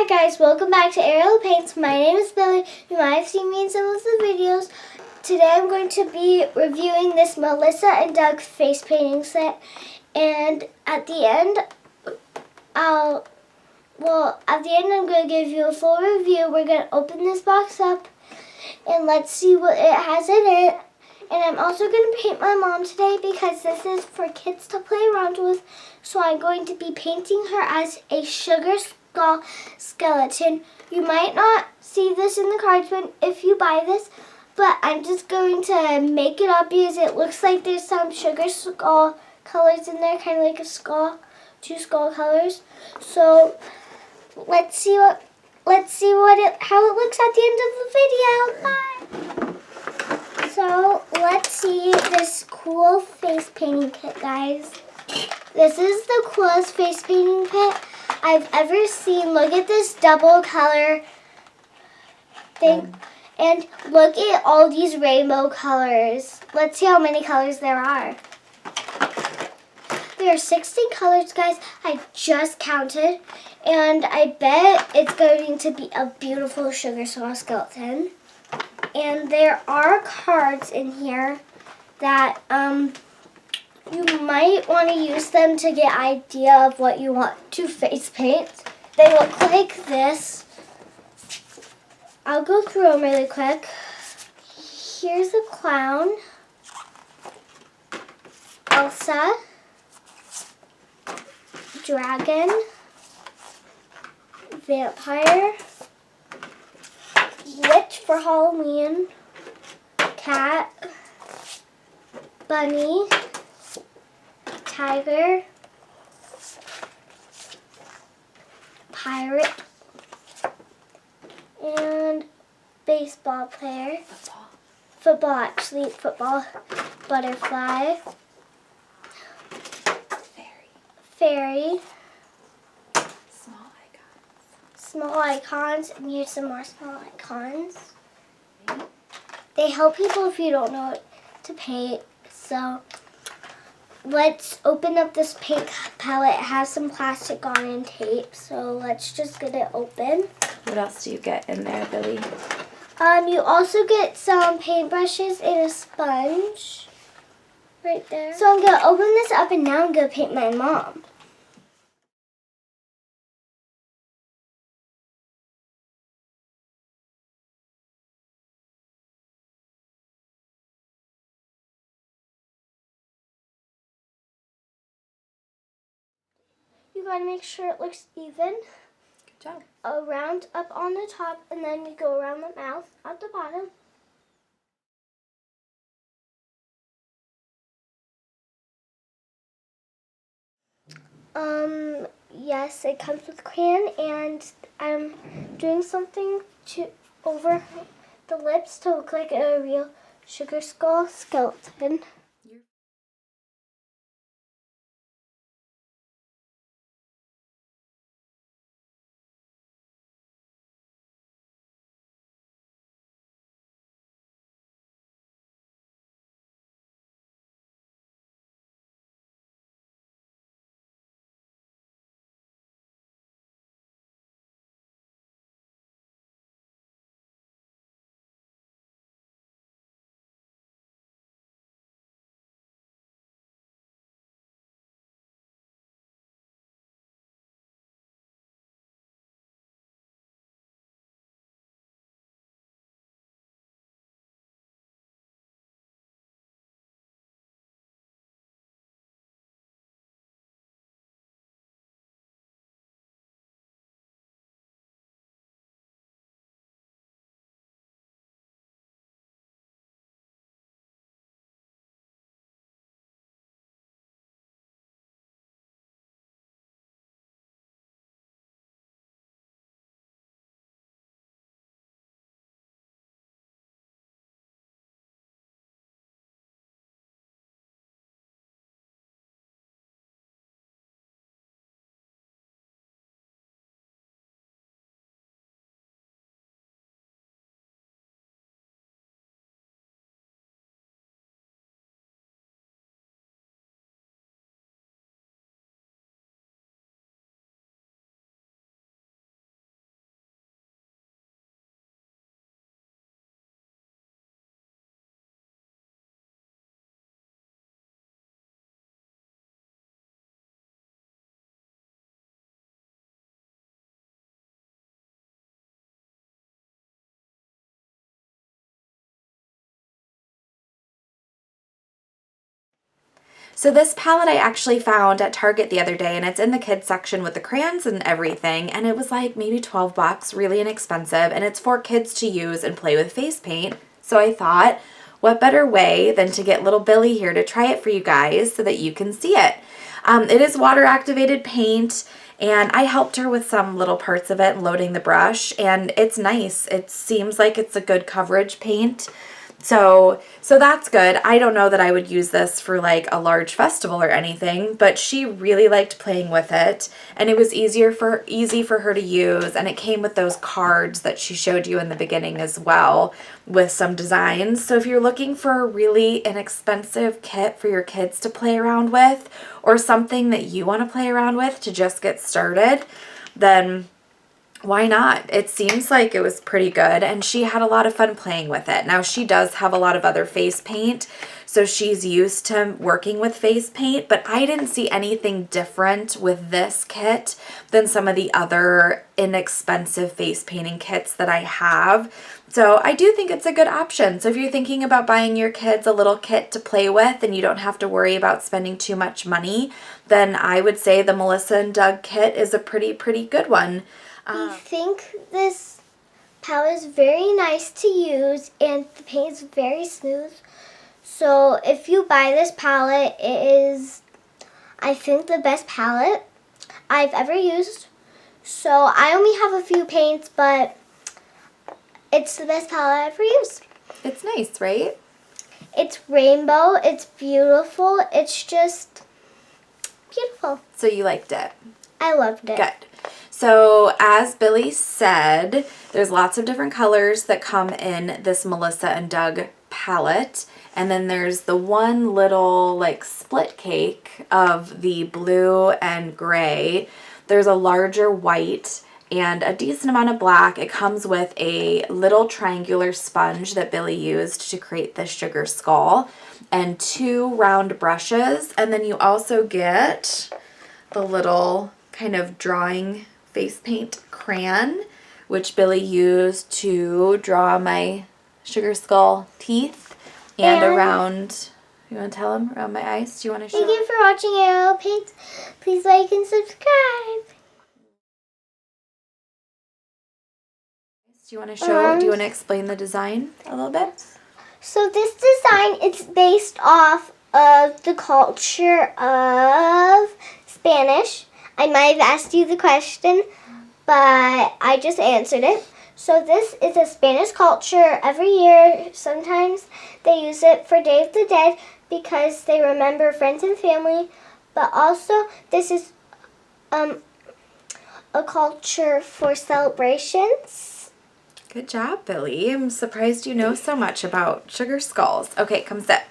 Hi guys, welcome back to Arielpaints. My name is Billie. You might have seen me in some of the videos. Today I'm going to be reviewing this Melissa and Doug face painting set. And at the end, I'm going to give you a full review. We're going to open this box up and let's see what it has in it. And I'm also going to paint my mom today because this is for kids to play around with. So I'm going to be painting her as a sugar skull skeleton. You might not see this in the cards if you buy this, but I'm just going to make it up because it looks like there's some sugar skull colors in there, kind of like a skull, two skull colors. So let's see how it looks at the end of the video. Bye. So let's see this cool face painting kit, guys. This is the coolest face painting kit I've ever seen. Look at this double color thing. And look at all these rainbow colors. Let's see how many colors there are. There are 16 colors, guys. I just counted. And I bet it's going to be a beautiful sugar skull skeleton. And there are cards in here that you might want to use them to get an idea of what you want to face paint. They look like this. I'll go through them really quick. Here's a clown, Elsa, dragon, vampire, witch for Halloween, cat, bunny, tiger, pirate, and baseball player. Football, butterfly, fairy, small icons, and here's some more small icons. They help people if you don't know what to paint. So let's open up this paint palette. It has some plastic on and tape, so let's just get it open. What else do you get in there, Billie? You also get some paintbrushes and a sponge right there. So I'm going to open this up and now I'm going to paint my mom. You got to make sure it looks even. Good job. Around up on the top, and then you go around the mouth at the bottom. Yes, it comes with crayon, and I'm doing something over the lips to look like a real sugar skull skeleton. So this palette I actually found at Target the other day, and it's in the kids section with the crayons and everything, and it was like maybe 12 bucks, really inexpensive, and it's for kids to use and play with face paint. So I thought, what better way than to get little Billie here to try it for you guys so that you can see it. It is water activated paint, and I helped her with some little parts of it and loading the brush, and it's nice. It seems like it's a good coverage paint. So that's good. I don't know that I would use this for like a large festival or anything, but she really liked playing with it, and it was easy for her to use, and it came with those cards that she showed you in the beginning as well with some designs. So if you're looking for a really inexpensive kit for your kids to play around with, or something that you want to play around with to just get started, then why not? It seems like it was pretty good, and she had a lot of fun playing with it. Now, she does have a lot of other face paint, so she's used to working with face paint, but I didn't see anything different with this kit than some of the other inexpensive face painting kits that I have. So I do think it's a good option. So if you're thinking about buying your kids a little kit to play with and you don't have to worry about spending too much money, then I would say the Melissa and Doug kit is a pretty good one. I think this palette is very nice to use, and the paint is very smooth. So if you buy this palette, it is, I think, the best palette I've ever used. So I only have a few paints, but it's the best palette I ever used. It's nice, right? It's rainbow. It's beautiful. It's just beautiful. So you liked it? I loved it. Good. So as Billie said, there's lots of different colors that come in this Melissa and Doug palette. And then there's the one little like split cake of the blue and gray. There's a larger white and a decent amount of black. It comes with a little triangular sponge that Billie used to create the sugar skull, and 2 round brushes. And then you also get the little kind of drawing face paint crayon, which Billie used to draw my sugar skull teeth and around, you want to tell them, around my eyes? Do you want to show? Thank you for watching Arielpaints. Please like and subscribe. Do you want to show, do you want to explain the design a little bit? So this design is based off of the culture of Spanish. I might have asked you the question, but I just answered it. So this is a Spanish culture. Every year, sometimes they use it for Day of the Dead because they remember friends and family. But also, this is a culture for celebrations. Good job, Billie. I'm surprised you know so much about sugar skulls. Okay, come sit.